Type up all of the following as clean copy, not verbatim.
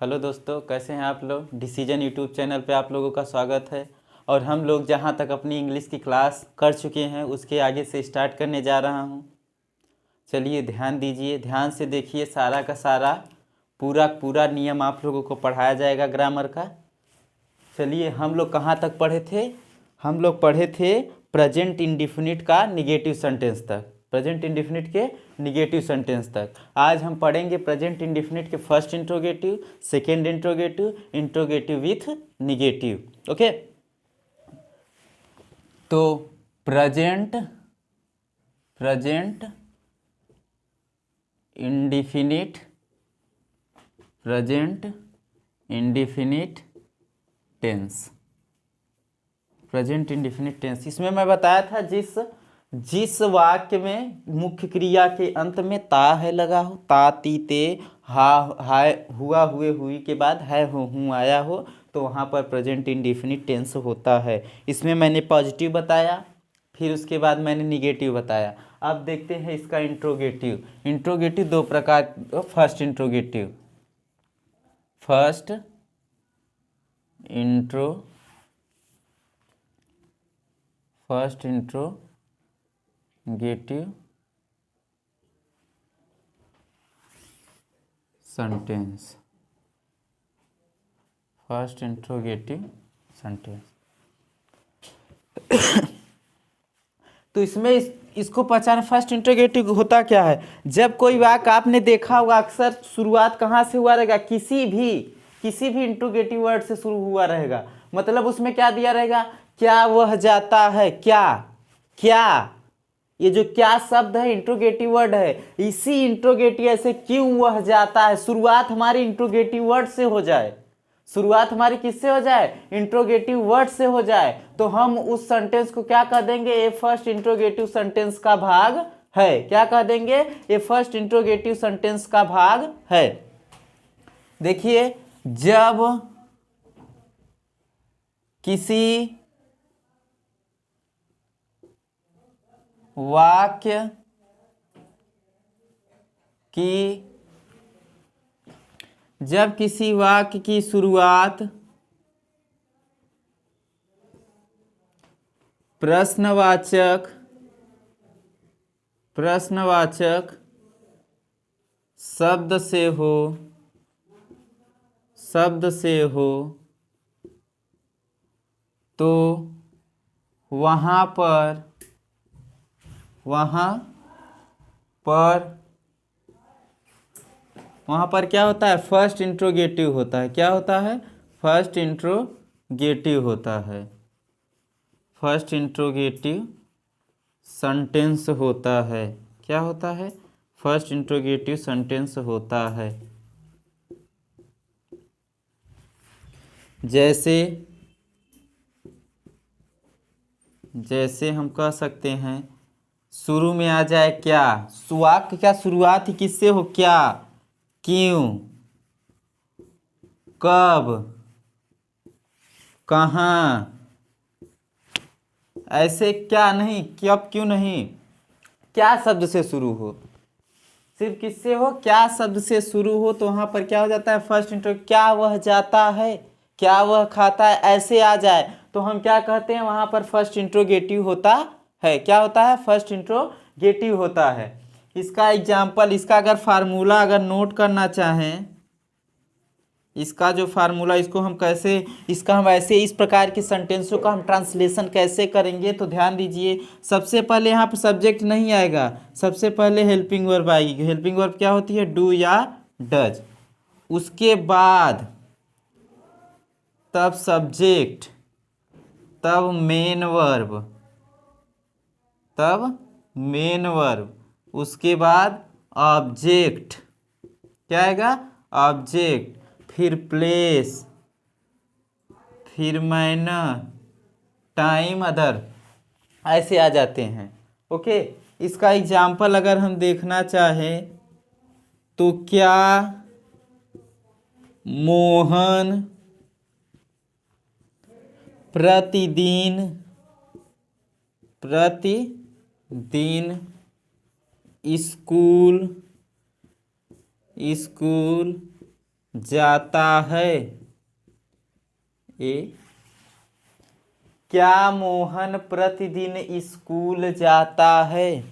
Hello दोस्तों, कैसे हैं आप लोग। डिसीजन यूट्यूब चैनल पे आप लोगों का स्वागत है। और हम लोग जहां तक अपनी इंग्लिश की क्लास कर चुके हैं उसके आगे से स्टार्ट करने जा रहा हूं। चलिए ध्यान दीजिए, ध्यान से देखिए। सारा का सारा पूरा पूरा नियम आप लोगों को पढ़ाया जाएगा ग्रामर का। चलिए, हम लोग कहाँ तक पढ़े थे। हम लोग पढ़े थे प्रेजेंट इंडिफिनिट का निगेटिव सेंटेंस तक। प्रेजेंट इंडिफिनिट के निगेटिव सेंटेंस तक आज हम पढ़ेंगे प्रेजेंट इंडिफिनिट के first interrogative, second interrogative, interrogative with negative. Okay, तो present present indefinite present indefinite tense. Present indefinite tense, इसमें मैं बताया था जिस वाक्य में मुख्य क्रिया के अंत में ता है लगा हो, ता ती ते हा हाय हुआ हुए हुई के बाद है हो हूँ आया हो, तो वहाँ पर प्रेजेंट इंडिफिनिट टेंस होता है। इसमें मैंने पॉजिटिव बताया, फिर उसके बाद मैंने निगेटिव बताया। अब देखते हैं इसका इंट्रोगेटिव। इंट्रोगेटिव दो प्रकार, first interrogative, first interrogative sentence, first interrogative sentence. तो इसमें इसको पहचान, फर्स्ट इंट्रोगेटिव होता क्या है। जब कोई वाक्य आपने देखा होगा अक्सर शुरुआत कहाँ से हुआ रहेगा, किसी भी इंट्रोगेटिव वर्ड से शुरू हुआ रहेगा। मतलब उसमें क्या दिया रहेगा, क्या वह जाता है, क्या ये जो क्या शब्द है इंट्रोगेटिव वर्ड है। इसी इंट्रोगेटिव से क्यों वह जाता है, शुरुआत हमारी इंट्रोगेटिव वर्ड से हो जाए, शुरुआत हमारी किससे हो जाए, इंट्रोगेटिव वर्ड से हो जाए, तो हम उस सेंटेंस को क्या कह देंगे, ये फर्स्ट इंट्रोगेटिव सेंटेंस का भाग है। क्या कह देंगे, ये फर्स्ट इंट्रोगेटिव सेंटेंस का भाग है। देखिए, जब किसी वाक्य की शुरुआत प्रश्नवाचक शब्द से हो तो वहाँ पर क्या होता है, फर्स्ट इंट्रोगेटिव होता है। क्या होता है, फर्स्ट इंट्रोगेटिव होता है, फर्स्ट इंट्रोगेटिव सेंटेंस होता है। क्या होता है, फर्स्ट इंट्रोगेटिव सेंटेंस होता है। जैसे हम कह सकते हैं, शुरू में आ जाए क्या, वाक्य क्या शुरुआत ही किससे हो, क्या, क्यों, कब, कहाँ, ऐसे क्या नहीं, कब क्यों नहीं, क्या शब्द से शुरू हो, सिर्फ किससे हो, क्या शब्द से शुरू हो, तो वहां पर क्या हो जाता है, फर्स्ट इंट्रो। क्या वह जाता है, क्या वह खाता है, ऐसे आ जाए तो हम क्या कहते हैं, वहां पर फर्स्ट इंट्रोगेटिव होता है। क्या होता है, फर्स्ट इंट्रोगेटिव होता है। इसका एग्जाम्पल, इसका अगर फार्मूला अगर नोट करना चाहें, इसका जो फार्मूला, इसको हम कैसे, इसका हम ऐसे इस प्रकार के सेंटेंसों का हम ट्रांसलेशन कैसे करेंगे, तो ध्यान दीजिए। सबसे पहले यहाँ पर सब्जेक्ट नहीं आएगा, सबसे पहले हेल्पिंग वर्ब आएगी। हेल्पिंग वर्ब क्या होती है, डू या डज। उसके बाद तब सब्जेक्ट, तब मेन वर्ब, उसके बाद ऑब्जेक्ट। क्या आएगा, ऑब्जेक्ट, फिर प्लेस, फिर मैनर, टाइम, अदर, ऐसे आ जाते हैं। ओके, इसका एग्जाम्पल अगर हम देखना चाहें तो क्या मोहन प्रतिदिन स्कूल जाता है। ए, क्या मोहन प्रतिदिन स्कूल जाता है?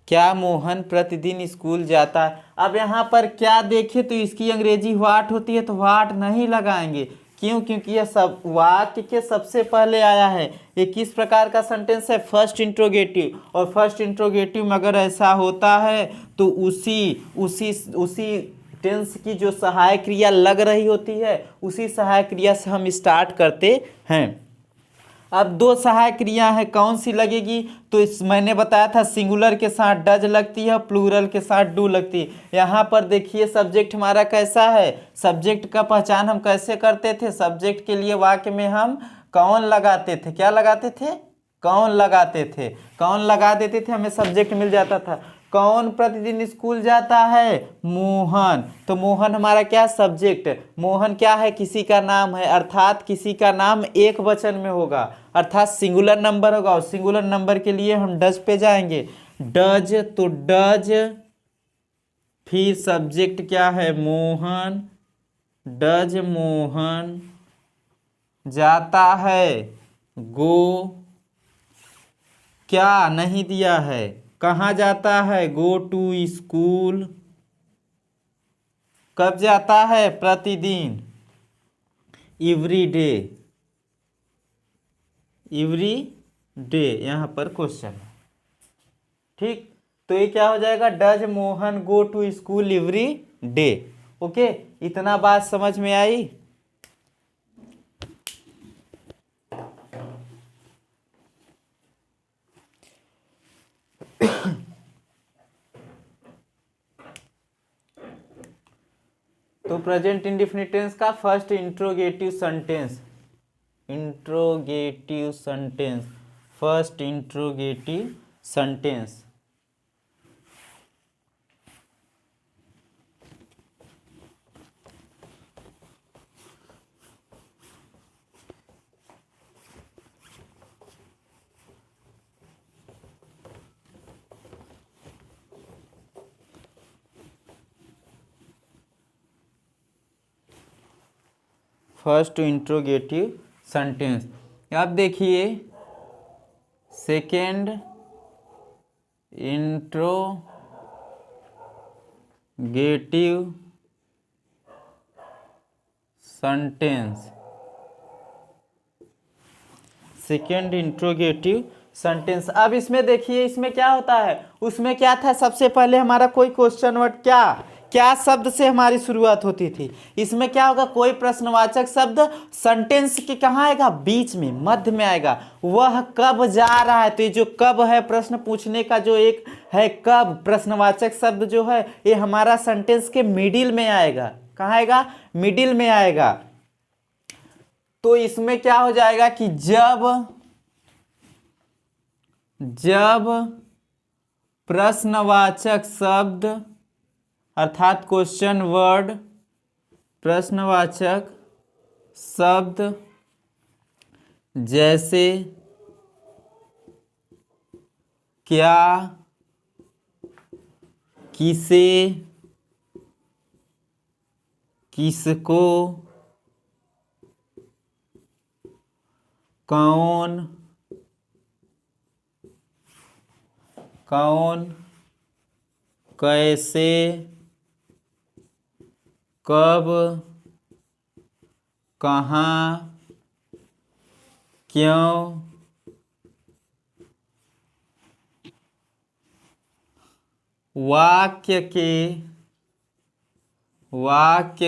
क्या मोहन प्रतिदिन स्कूल जाता है? अब यहाँ पर क्या देखे तो इसकी अंग्रेजी व्हाट होती है, तो व्हाट नहीं लगाएंगे। क्यों? क्योंकि यह सब वाक्य के सबसे पहले आया है। ये किस प्रकार का सेंटेंस है? First interrogative. और फर्स्ट इंट्रोगेटिव में अगर ऐसा होता है तो उसी उसी उसी टेंस की जो सहायक क्रिया लग रही होती है, उसी सहायक क्रिया से हम स्टार्ट करते हैं। अब दो सहायक क्रिया है, कौन सी लगेगी? तो इस मैंने बताया था सिंगुलर के साथ डज लगती है, प्लूरल के साथ डू लगती है। यहाँ पर देखिए सब्जेक्ट हमारा कैसा है। सब्जेक्ट का पहचान हम कैसे करते थे? सब्जेक्ट के लिए वाक्य में हम कौन लगाते थे? क्या लगाते थे? कौन लगाते थे। कौन लगा देते थे, हमें सब्जेक्ट मिल जाता था। कौन प्रतिदिन स्कूल जाता है? मोहन। तो मोहन हमारा क्या? सब्जेक्ट। मोहन क्या है? किसी का नाम है, अर्थात किसी का नाम एक वचन में होगा, अर्थात सिंगुलर नंबर होगा। और सिंगुलर नंबर के लिए हम डज पे जाएंगे। डज, तो डज फिर सब्जेक्ट क्या है? मोहन। डज मोहन जाता है। गो, क्या नहीं दिया है, कहाँ जाता है? Go to school. कब जाता है? प्रतिदिन। Every day. एवरी डे यहाँ पर क्वेश्चन है। ठीक, तो ये क्या हो जाएगा? Does Mohan go to school every day. Okay, इतना बात समझ में आई? तो प्रेजेंट इंडेफिनिट टेंस का first interrogative sentence, interrogative sentence, first interrogative sentence. First interrogative sentence. अब देखिए second interrogative sentence. Second interrogative sentence. अब इसमें देखिए, इसमें क्या होता है? उसमें क्या था? सबसे पहले हमारा कोई क्वेश्चन वर्ड क्या क्या शब्द से हमारी शुरुआत होती थी। इसमें क्या होगा? कोई प्रश्नवाचक शब्द सेंटेंस के कहाँ आएगा? बीच में, मध्य में आएगा। वह कब जा रहा है? तो ये जो कब है, प्रश्न पूछने का जो एक है कब, प्रश्नवाचक शब्द जो है, ये हमारा सेंटेंस के मिडिल में आएगा। कहाँ आएगा? मिडिल में आएगा। तो इसमें क्या हो जाएगा कि जब प्रश्नवाचक शब्द अर्थात क्वेश्चन वर्ड, प्रश्नवाचक शब्द जैसे क्या, किसे, किसको, कौन, कौन, कैसे, कब, कहाँ, क्यों, वाक्य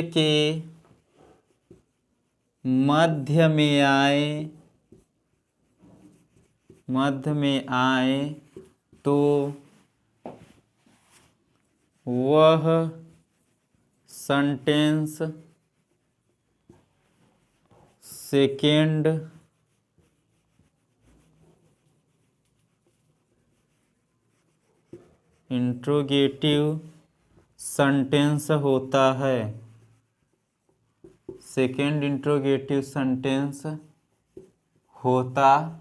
के मध्य में आए तो वह सेंटेंस सेकेंड इंट्रोगेटिव सेंटेंस होता है। सेकेंड इंट्रोगेटिव सेंटेंस होता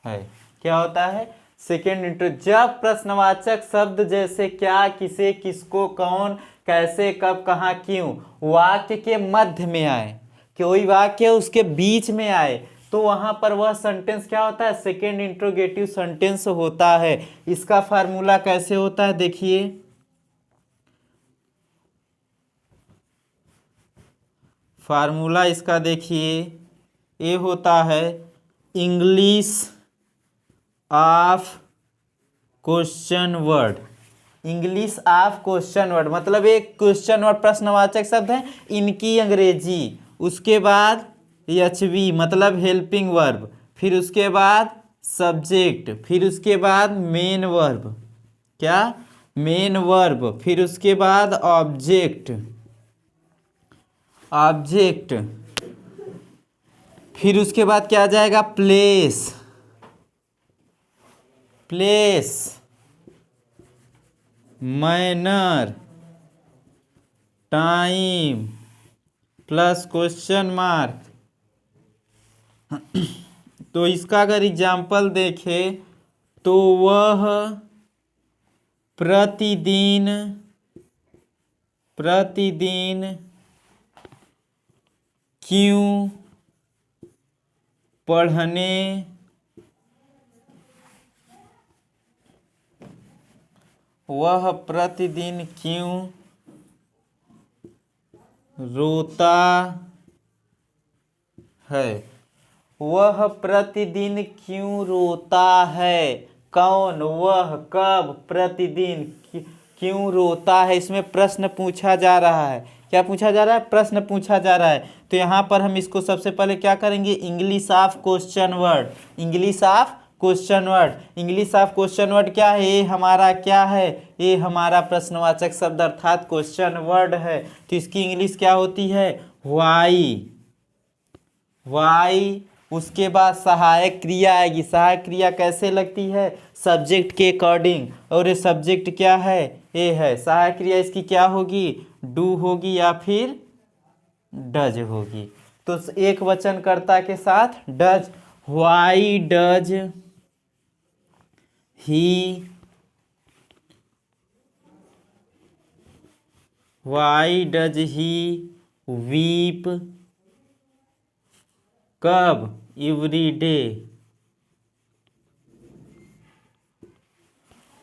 है। क्या होता है? Second intro. जब प्रश्नवाचक शब्द जैसे क्या, किसे, किसको, कौन, कैसे, कब, कहाँ, क्यों वाक्य के मध्य में आए, कोई वाक्य उसके बीच में आए तो वहां पर वह सेंटेंस क्या होता है, सेकेंड इंट्रोगेटिव सेंटेंस होता है। इसका फार्मूला कैसे होता है देखिए, फार्मूला इसका देखिए, ये होता है English of question word. English of question word मतलब एक क्वेश्चन वर्ड प्रश्नवाचक शब्द है, इनकी अंग्रेजी। उसके बाद एचवी मतलब हेल्पिंग वर्ब, फिर उसके बाद सब्जेक्ट, फिर उसके बाद मेन वर्ब, क्या मेन वर्ब, फिर उसके बाद ऑब्जेक्ट, ऑब्जेक्ट, फिर उसके बाद क्या आ जाएगा place, place, manner, time plus question mark. तो इसका अगर एग्जाम्पल देखें तो वह प्रतिदिन, प्रतिदिन क्यों पढ़ने वह प्रतिदिन क्यों रोता है, वह प्रतिदिन क्यों रोता है, कौन, वह, कब, प्रतिदिन, क्यों रोता है। इसमें प्रश्न पूछा जा रहा है, क्या पूछा जा रहा है, प्रश्न पूछा जा रहा है। तो यहाँ पर हम इसको सबसे पहले क्या करेंगे, English of question word, English of question word, English of question word क्या है, ये हमारा क्या है, ये हमारा प्रश्नवाचक शब्द अर्थात क्वेश्चन वर्ड है। तो इसकी इंग्लिश क्या होती है, वाई, वाई। उसके बाद सहायक क्रिया आएगी, सहायक क्रिया कैसे लगती है, सब्जेक्ट के अकॉर्डिंग, और ये सब्जेक्ट क्या है, ये है। सहायक क्रिया इसकी क्या होगी, डू होगी या फिर डज होगी। तो एक वचन कर्ता के साथ does, why does he, why does he weep, कब, every day,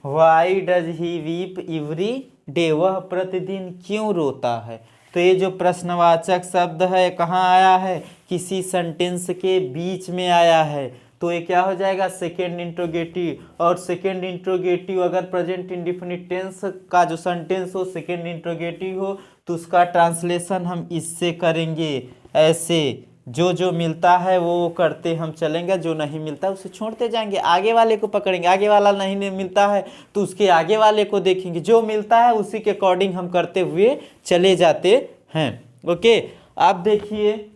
why does he weep every day, वह प्रतिदिन क्यों रोता है। तो ये जो प्रश्नवाचक शब्द है कहाँ आया है, किसी सेंटेंस के बीच में आया है, तो ये क्या हो जाएगा, सेकेंड इंट्रोगेटिव। और सेकेंड इंट्रोगेटिव अगर प्रेजेंट इंडेफिनिट टेंस का जो सेंटेंस हो सेकेंड इंट्रोगेटिव हो तो उसका ट्रांसलेशन हम इससे करेंगे, ऐसे जो जो मिलता है वो करते हम चलेंगे, जो नहीं मिलता उसे छोड़ते जाएंगे, आगे वाले को पकड़ेंगे, आगे वाला नहीं मिलता है तो उसके आगे वाले को देखेंगे, जो मिलता है उसी के अकॉर्डिंग हम करते हुए चले जाते हैं। ओके, आप देखिए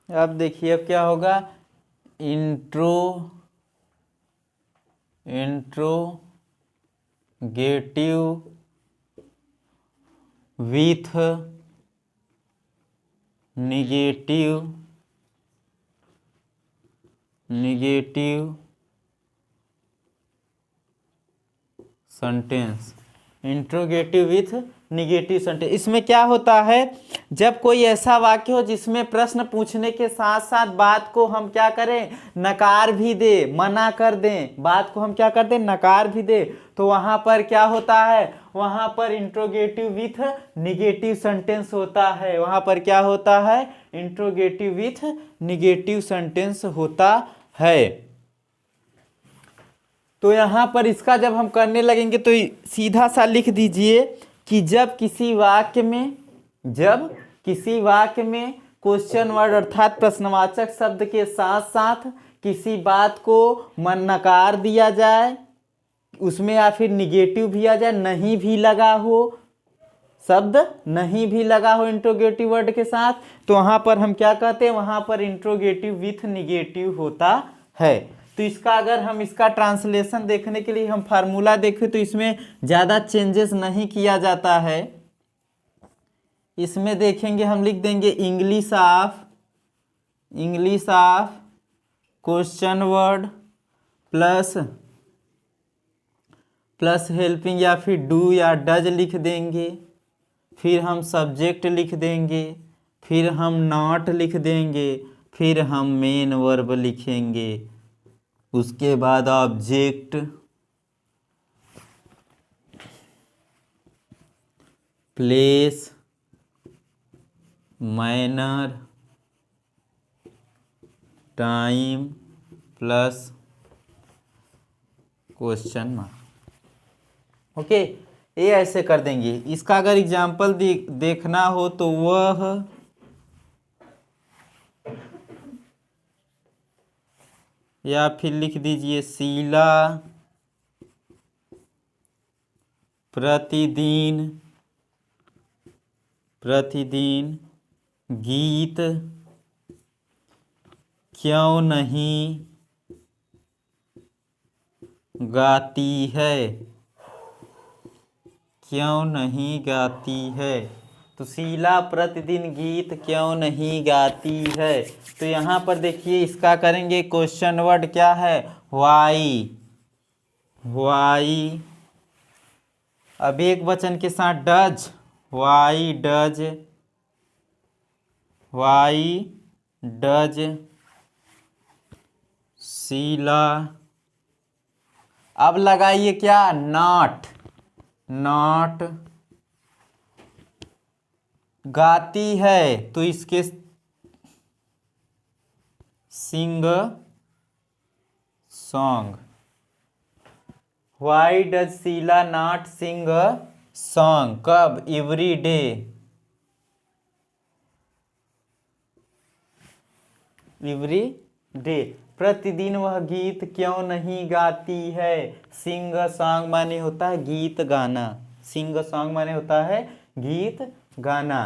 अब देखिए अब क्या होगा, interrogative with negative sentence, interrogative with negative sentence. इसमें क्या होता है, जब कोई ऐसा वाक्य हो जिसमें प्रश्न पूछने के साथ साथ बात को हम क्या करें, नकार भी दे, मना कर दें, बात को हम क्या कर दें, नकार भी दे, तो वहां पर क्या होता है, वहां पर इंट्रोगेटिव विथ निगेटिव सेंटेंस होता है, वहां पर क्या होता है, इंट्रोगेटिव विथ निगेटिव सेंटेंस होता है। तो यहाँ पर इसका जब हम करने लगेंगे तो सीधा सा लिख दीजिए कि जब किसी वाक्य में क्वेश्चन वर्ड अर्थात प्रश्नवाचक शब्द के साथ साथ किसी बात को नकार दिया जाए उसमें, या फिर निगेटिव भी आ जाए, नहीं भी लगा हो, शब्द नहीं भी लगा हो इंट्रोगेटिव वर्ड के साथ, तो वहां पर हम क्या कहते हैं, वहां पर इंट्रोगेटिव विथ निगेटिव होता है। तो इसका अगर हम इसका ट्रांसलेशन देखने के लिए हम फार्मूला देखें तो इसमें ज़्यादा चेंजेस नहीं किया जाता है। इसमें देखेंगे हम लिख देंगे English of question word plus helping या फिर डू या डज लिख देंगे, फिर हम सब्जेक्ट लिख देंगे, फिर हम नॉट लिख देंगे, फिर हम मेन वर्ब लिखेंगे, उसके बाद object, place, manner, time plus question mark. Okay, ये ऐसे कर देंगे। इसका अगर एग्जाम्पल देखना हो तो वह या फिर लिख दीजिए शीला प्रतिदिन गीत क्यों नहीं गाती है, क्यों नहीं गाती है। तो शीला प्रतिदिन गीत क्यों नहीं गाती है। तो यहाँ पर देखिए इसका करेंगे क्वेश्चन वर्ड क्या है, वाई। अब एक वचन के साथ डज, वाई डज शीला। अब लगाइए क्या, नॉट गाती है, तो इसके sing song. Why does Sheela not sing song, कब, एवरी डे, प्रतिदिन वह गीत क्यों नहीं गाती है। सिंग सॉन्ग माने होता है गीत गाना, सिंग सॉन्ग माने होता है गीत गाना।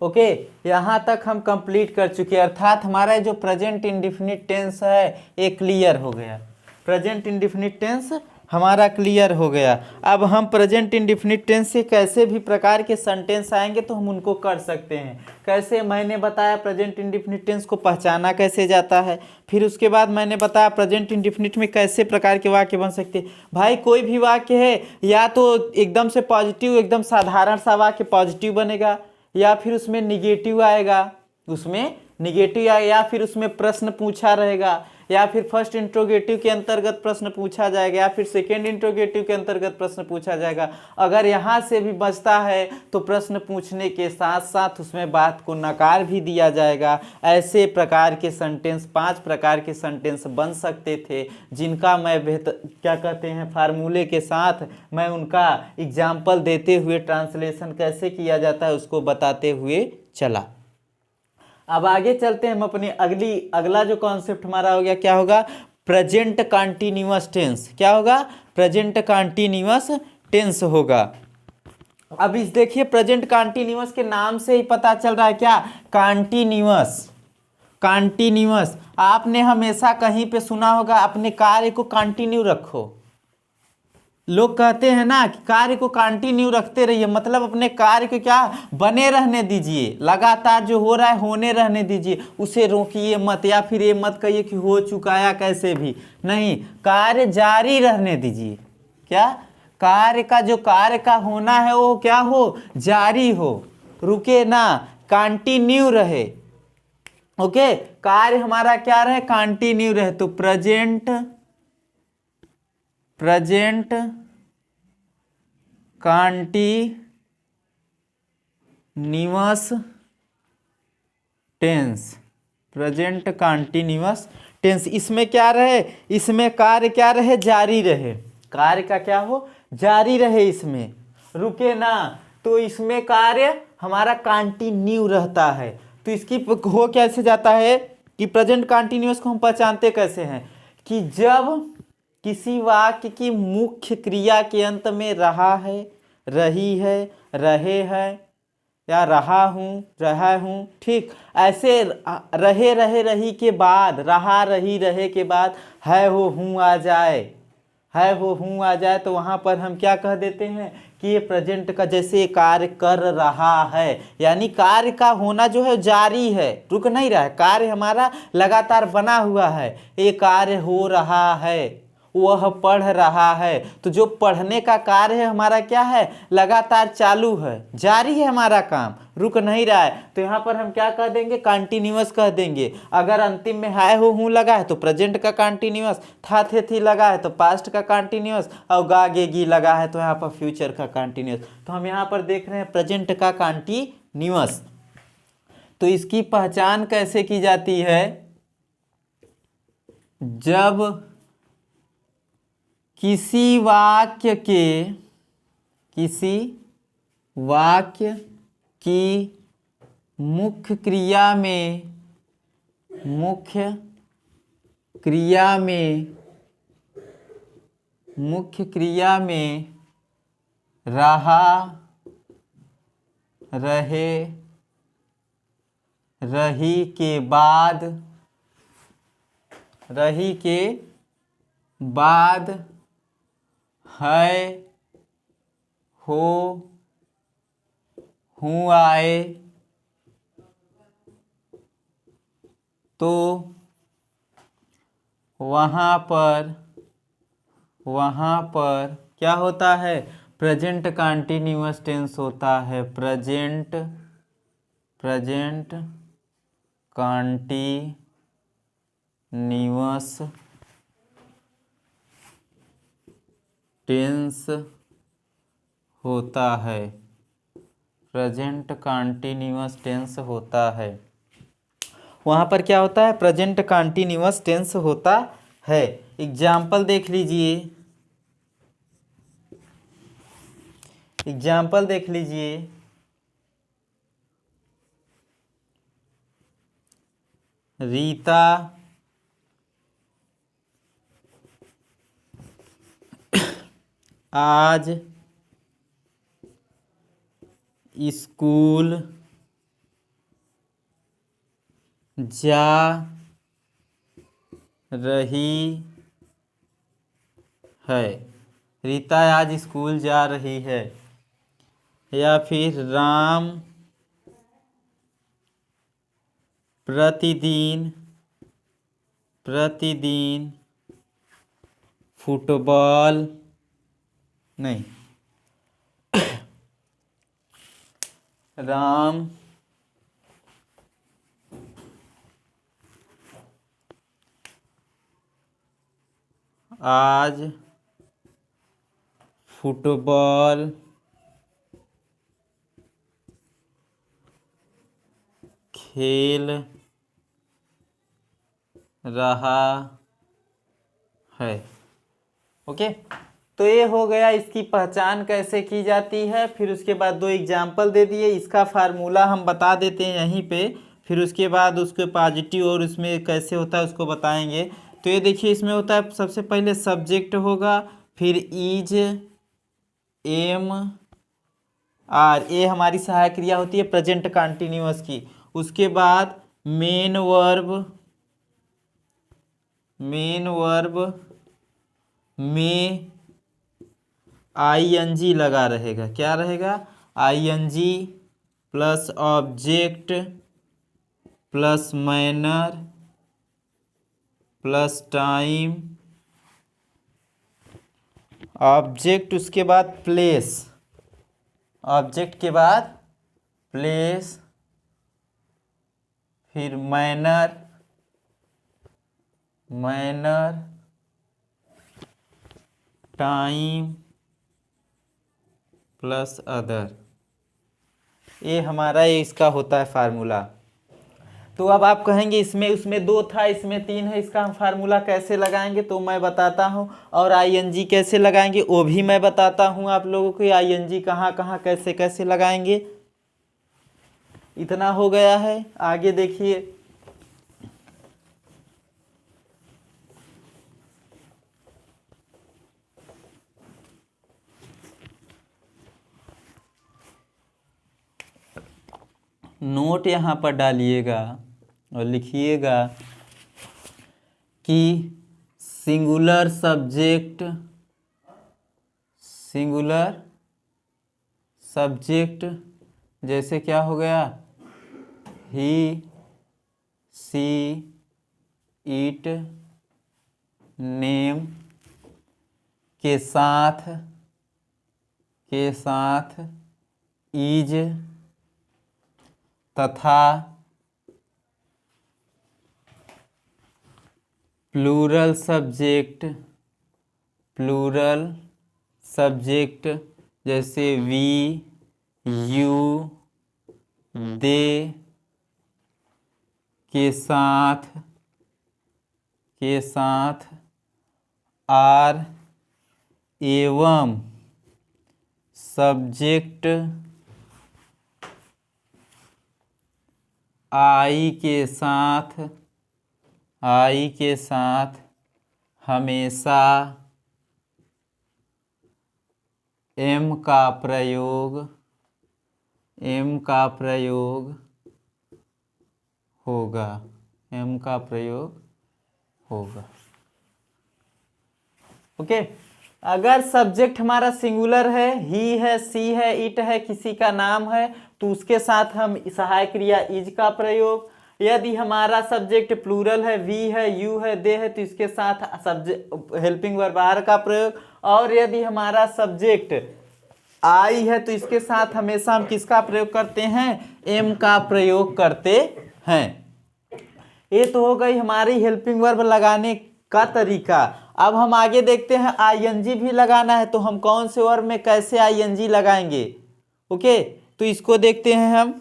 ओके, यहाँ तक हम कंप्लीट कर चुके हैं, अर्थात हमारा जो प्रेजेंट इंडेफिनिट टेंस है ये क्लियर हो गया। प्रेजेंट इंडेफिनिट टेंस हमारा क्लियर हो गया। अब हम प्रेजेंट इंडेफिनिट टेंस से कैसे भी प्रकार के सेंटेंस आएंगे तो हम उनको कर सकते हैं। कैसे, मैंने बताया प्रेजेंट इंडेफिनिट टेंस को पहचाना कैसे जाता है, फिर उसके बाद मैंने बताया प्रेजेंट इंडेफिनिट में कैसे प्रकार के वाक्य बन सकते हैं। भाई कोई भी वाक्य है या तो एकदम से पॉजिटिव, एकदम साधारण सा वाक्य पॉजिटिव बनेगा, या फिर उसमें निगेटिव आएगा, या फिर उसमें प्रश्न पूछा रहेगा, या फिर फर्स्ट इंट्रोगेटिव के अंतर्गत प्रश्न पूछा जाएगा, या फिर सेकेंड इंट्रोगेटिव के अंतर्गत प्रश्न पूछा जाएगा। अगर यहाँ से भी बचता है तो प्रश्न पूछने के साथ साथ उसमें बात को नकार भी दिया जाएगा। ऐसे प्रकार के सेंटेंस 5 प्रकार के सेंटेंस बन सकते थे, जिनका मैं क्या कहते हैं फार्मूले के साथ मैं उनका एग्जाम्पल देते हुए ट्रांसलेशन कैसे किया जाता है उसको बताते हुए चला। अब आगे चलते हैं हम अपनी अगला जो कॉन्सेप्ट हमारा हो गया, क्या होगा, प्रेजेंट कंटीन्यूअस टेंस। क्या होगा, प्रेजेंट कंटीन्यूअस टेंस होगा। अब इस देखिए प्रेजेंट कंटीन्यूअस के नाम से ही पता चल रहा है क्या, कंटीन्यूअस। आपने हमेशा कहीं पे सुना होगा अपने कार्य को कंटिन्यू रखो। लोग कहते हैं ना कि कार्य को कंटिन्यू रखते रहिए, मतलब अपने कार्य को क्या बने रहने दीजिए, लगातार जो हो रहा है होने रहने दीजिए, उसे रोकिए मत, या फिर ये मत कहिए कि हो चुका या कैसे भी नहीं, कार्य जारी रहने दीजिए। क्या, कार्य का जो कार्य का होना है वो क्या हो, जारी हो, रुके ना, कंटिन्यू रहे। ओके, कार्य हमारा क्या रहे, कंटिन्यू रहे। तो present continuous tense, present continuous tense. इसमें क्या रहे, इसमें कार्य क्या रहे, जारी रहे, कार्य का क्या हो, जारी रहे, इसमें रुके ना, तो इसमें कार्य हमारा कंटिन्यू रहता है। तो इसकी हो कैसे जाता है कि प्रेजेंट कंटिन्यूअस को हम पहचानते कैसे हैं कि जब किसी वाक्य की मुख्य क्रिया के अंत में रहा है, रही है, रहे हैं या रहा हूँ, ठीक, ऐसे रहे रहे रही के बाद, रहा रही रहे के बाद है हो हूँ आ जाए, है हो हूँ आ जाए, तो वहाँ पर हम क्या कह देते हैं कि ये प्रेजेंट का जैसे कार्य कर रहा है, यानी कार्य का होना जो है जारी है, रुक नहीं रहा है, कार्य हमारा लगातार बना हुआ है, ये कार्य हो रहा है, वह पढ़ रहा है। तो जो पढ़ने का कार्य है हमारा क्या है, लगातार चालू है, जारी है, हमारा काम रुक नहीं रहा है। तो यहाँ पर हम क्या कह देंगे, कंटिन्यूअस कह देंगे। अगर अंतिम में है हो हूँ लगा है तो प्रेजेंट का कंटिन्यूअस, था थे थी लगा है तो पास्ट का कंटिन्यूअस, और गा गे गी लगा है तो यहाँ पर फ्यूचर का कंटिन्यूअस। तो हम यहाँ पर देख रहे हैं प्रेजेंट का कंटिन्यूअस। तो इसकी पहचान कैसे की जाती है, जब किसी वाक्य की मुख्य क्रिया में रहा, रहे, रही के बाद है हो हूँ आए, तो वहाँ पर क्या होता है, प्रेजेंट कंटिन्यूअस टेंस होता है, प्रेजेंट कंटिन्यूअस टेंस होता है, प्रेजेंट कंटिन्यूअस टेंस होता है। वहाँ पर क्या होता है, प्रेजेंट कंटिन्यूअस टेंस होता है। एग्जाम्पल देख लीजिए, रीता आज स्कूल जा रही है, रीता आज स्कूल जा रही है। या फिर राम प्रतिदिन फुटबॉल नहीं, राम आज फुटबॉल खेल रहा है। ओके, तो ये हो गया इसकी पहचान कैसे की जाती है। फिर उसके बाद दो एग्जाम्पल दे दिए, इसका फार्मूला हम बता देते हैं यहीं पे, फिर उसके बाद उसके पॉजिटिव और उसमें कैसे होता है उसको बताएंगे। तो ये देखिए, इसमें होता है सबसे पहले सब्जेक्ट होगा, फिर इज, एम, आर, ये हमारी सहायक क्रिया होती है प्रेजेंट कंटिन्यूअस की। उसके बाद मेन वर्ब में आईएनजी लगा रहेगा, क्या रहेगा, ING plus object plus manner plus time, object उसके बाद प्लेस, ऑब्जेक्ट के बाद प्लेस, फिर मैनर टाइम प्लस अदर, ये हमारा इसका होता है फार्मूला। तो अब आप कहेंगे इसमें उसमें दो था, इसमें तीन है, इसका हम फार्मूला कैसे लगाएंगे, तो मैं बताता हूँ। और आईएनजी कैसे लगाएंगे वो भी मैं बताता हूँ आप लोगों को, आईएनजी कहाँ कहाँ कैसे कैसे लगाएंगे। इतना हो गया है। आगे देखिए, नोट यहाँ पर डालिएगा और लिखिएगा कि सिंगुलर सब्जेक्ट जैसे क्या हो गया, ही, सी, इट, नेम के साथ इज तथा प्लूरल सब्जेक्ट जैसे वी, यू, दे के साथ आर एवं सब्जेक्ट आई के साथ हमेशा एम का प्रयोग होगा। ओके। अगर सब्जेक्ट हमारा सिंगुलर है, ही है, सी है, इट है, किसी का नाम है, तो उसके साथ हम सहायक क्रिया इज का प्रयोग। यदि हमारा सब्जेक्ट प्लूरल है, वी है, यू है, दे है, तो इसके साथ सब्जेक्ट हेल्पिंग वर्ब आर का प्रयोग। और यदि हमारा सब्जेक्ट आई है तो इसके साथ हमेशा हम किसका प्रयोग करते हैं, एम का प्रयोग करते हैं। ये तो हो गई हमारी हेल्पिंग वर्ब लगाने का तरीका। अब हम आगे देखते हैं आईएनजी भी लगाना है, तो हम कौन से वर्ब में कैसे आईएनजी लगाएंगे। ओके, तो इसको देखते हैं हम।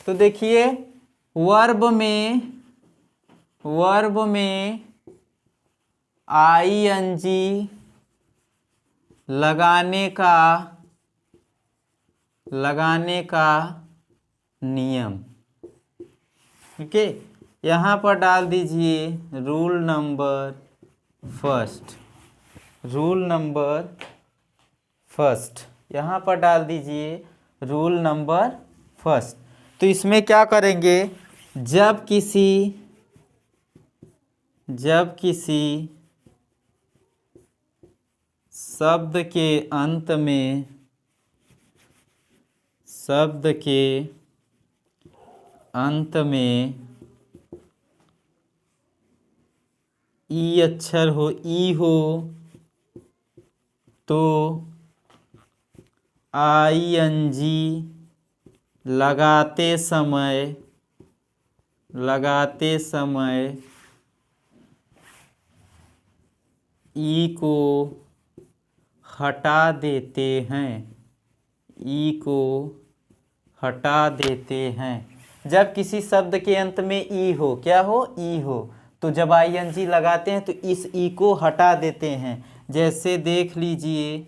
तो देखिए, वर्ब में आईएनजी लगाने का नियम। ओके, यहाँ पर डाल दीजिए रूल नंबर फर्स्ट। यहाँ पर डाल दीजिए रूल नंबर फर्स्ट। तो इसमें क्या करेंगे, जब किसी शब्द के अंत में ई अक्षर हो, ई हो, तो आईएनजी लगाते समय ई को हटा देते हैं। जब किसी शब्द के अंत में ई हो, क्या हो, ई हो, तो जब आईएनजी लगाते हैं तो इस ई को हटा देते हैं। जैसे देख लीजिए,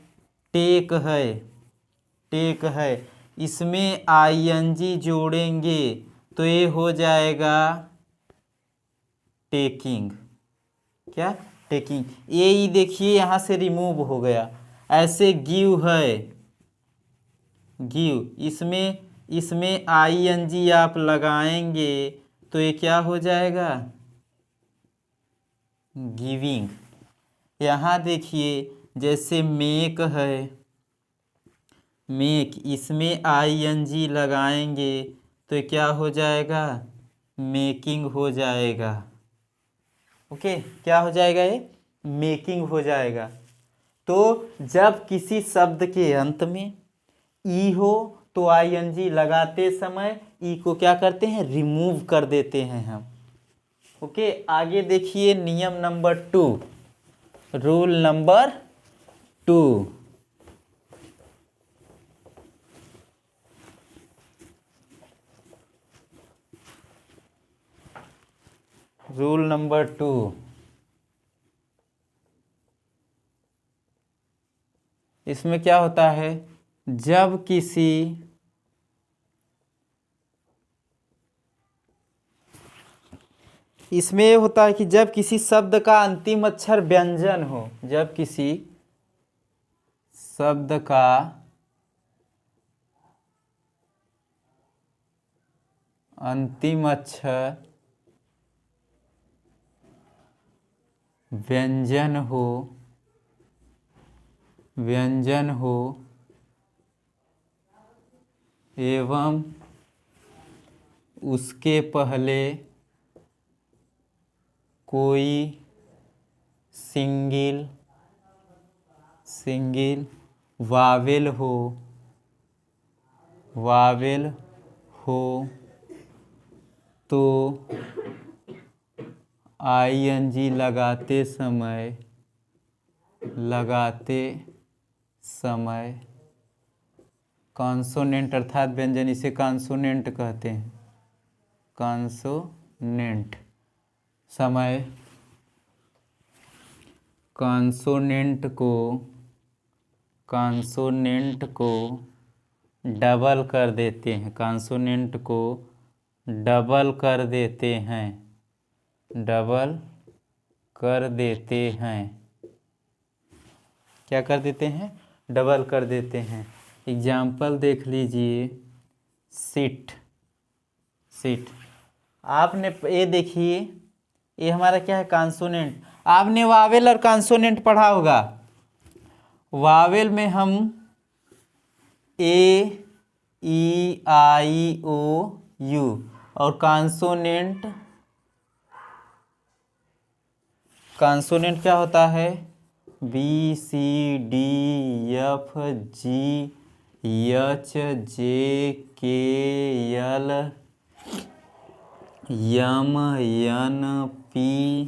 टेक है, इसमें आईएनजी जोड़ेंगे तो ये हो जाएगा टेकिंग। क्या, टेकिंग। ये ही देखिए यहाँ से रिमूव हो गया। ऐसे गिव है, इसमें आईएनजी आप लगाएंगे तो ये क्या हो जाएगा, गिविंग। यहाँ देखिए, जैसे मेक है, इसमें आईएनजी लगाएंगे तो क्या हो जाएगा, मेकिंग हो जाएगा। ओके, क्या हो जाएगा, ये मेकिंग हो जाएगा। तो जब किसी शब्द के अंत में ई हो तो आईएनजी लगाते समय ई को क्या करते हैं, रिमूव कर देते हैं हम। ओके, आगे देखिए नियम number 2, rule number 2। Rule number 2, इसमें क्या होता है, जब किसी इसमें ये होता है कि जब किसी शब्द का अंतिम अक्षर व्यंजन हो, जब किसी शब्द का अंतिम अक्षर व्यंजन हो एवं उसके पहले कोई सिंगल वावेल हो तो आईएनजी लगाते समय कॉन्सोनेंट अर्थात व्यंजन, इसे कॉन्सोनेंट कहते हैं, कॉन्सोनेंट समय कॉन्सोनेंट को डबल कर देते हैं, कॉन्सोनेंट को डबल कर देते हैं, क्या कर देते हैं, डबल कर देते हैं। एग्जाम्पल देख लीजिए, सिट। आपने ये देखिए, ये हमारा क्या है, कॉन्सोनेंट। आपने वावेल और कॉन्सोनेंट पढ़ा होगा। वावेल में हम ए, ई, आई, ओ, यू, और कॉन्सोनेंट क्या होता है, B, C, D, F, G, H, J, K, L, M, N, P,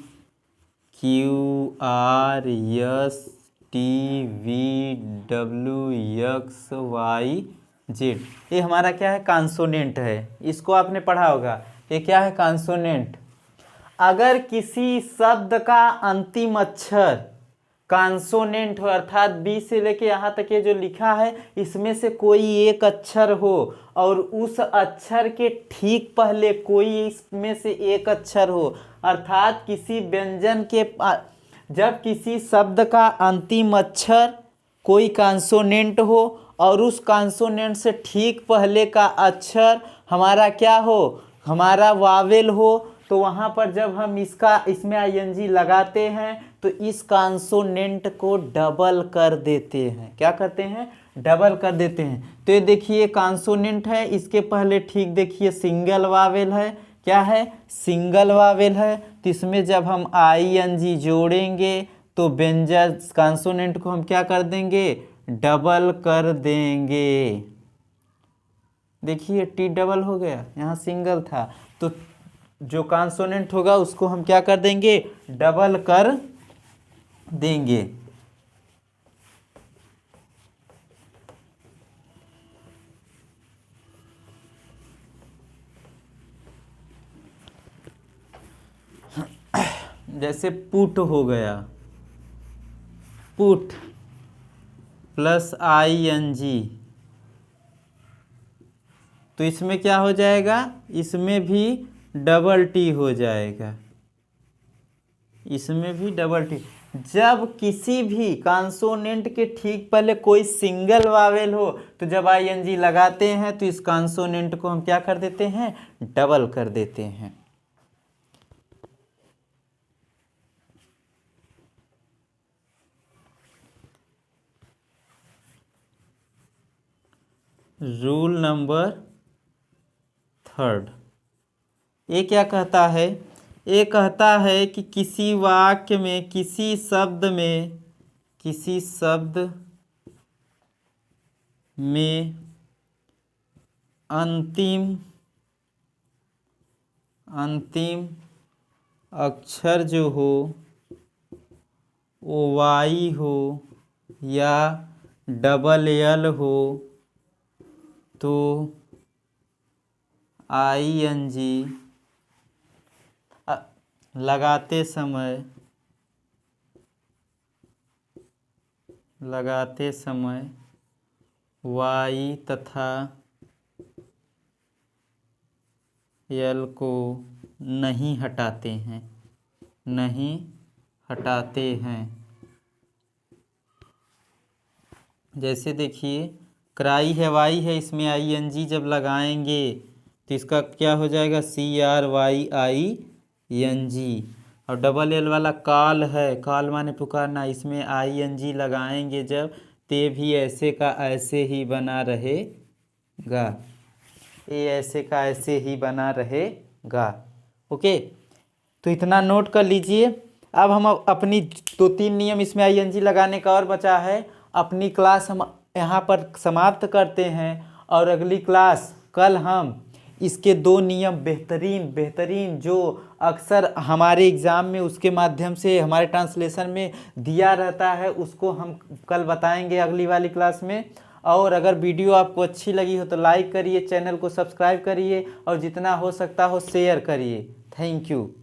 Q, R, S, T, V, W, X, Y, Z. ये हमारा क्या है, कॉन्सोनेंट है। इसको आपने पढ़ा होगा। ये क्या है, कॉन्सोनेंट। अगर किसी शब्द का अंतिम अक्षर कॉन्सोनेंट हो, अर्थात बी से लेके यहाँ तक ये जो लिखा है, इसमें से कोई एक अक्षर हो और उस अक्षर के ठीक पहले कोई इसमें से एक अक्षर हो, अर्थात किसी व्यंजन के जब किसी शब्द का अंतिम अक्षर कोई कॉन्सोनेंट हो और उस कॉन्सोनेंट से ठीक पहले का अक्षर हमारा क्या हो, हमारा वावेल हो, तो वहाँ पर जब हम इसमें आईएनजी लगाते हैं तो इस कॉन्सोनेंट को डबल कर देते हैं। क्या करते हैं, डबल कर देते हैं। तो ये देखिए कॉन्सोनेंट है, इसके पहले ठीक देखिए सिंगल वावेल है। क्या है, सिंगल वावेल है। तो इसमें जब हम आईएनजी जोड़ेंगे तो व्यंजन कॉन्सोनेंट को हम क्या कर देंगे, डबल कर देंगे। देखिए टी डबल हो गया, यहाँ सिंगल था, तो जो कॉन्सोनेंट होगा उसको हम क्या कर देंगे, डबल कर देंगे। जैसे पुट हो गया, पुट प्लस आईएनजी, तो इसमें क्या हो जाएगा, इसमें भी डबल टी हो जाएगा, इसमें भी डबल टी। जब किसी भी कॉन्सोनेंट के ठीक पहले कोई सिंगल वावेल हो तो जब आईएनजी लगाते हैं तो इस कॉन्सोनेंट को हम क्या कर देते हैं, डबल कर देते हैं। रूल नंबर 3, ये क्या कहता है, ये कहता है कि किसी वाक्य में, किसी शब्द में अंतिम अक्षर जो हो वो वाई हो या डबल एल हो तो आईएनजी, लगाते समय y तथा l को नहीं हटाते हैं। जैसे देखिए क्राई है वाई है, इसमें ING जब लगाएंगे तो इसका क्या हो जाएगा, CRYING। और डबल L वाला काल है, काल माने पुकारना, इसमें ING लगाएंगे जब, ते भी ऐसे का ऐसे ही बना रहेगा, ये ऐसे का ऐसे ही बना रहेगा। ओके, तो इतना नोट कर लीजिए। अब हम अपनी 2-3 नियम इसमें ING लगाने का और बचा है, अपनी क्लास हम यहाँ पर समाप्त करते हैं और अगली क्लास कल हम इसके 2 नियम बेहतरीन जो अक्सर हमारे एग्ज़ाम में उसके माध्यम से हमारे ट्रांसलेशन में दिया रहता है, उसको हम कल बताएंगे अगली वाली क्लास में। और अगर वीडियो आपको अच्छी लगी हो तो लाइक करिए, चैनल को सब्सक्राइब करिए और जितना हो सकता हो शेयर करिए। Thank you.